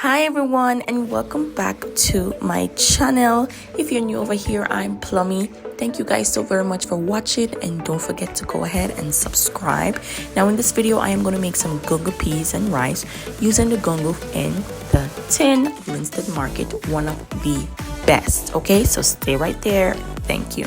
Hi everyone, and welcome back to my channel. If you're new over here, I'm Plummy. Thank you guys so very much for watching, and don't forget to go ahead and subscribe. Now in this video I am going to make some gungo peas and rice using the gungo in the tin. Linstead Market, one of the best. Okay, so stay right there. Thank you.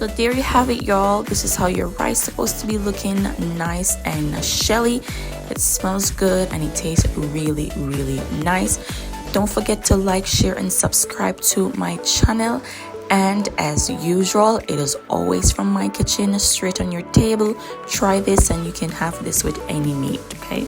So there you have it, y'all. This is how your rice is supposed to be looking, nice and shelly. It smells good and it tastes really nice. Don't forget to like, share and subscribe to my channel. And as usual, it is always from my kitchen straight on your table. Try this and you can have this with any meat, okay?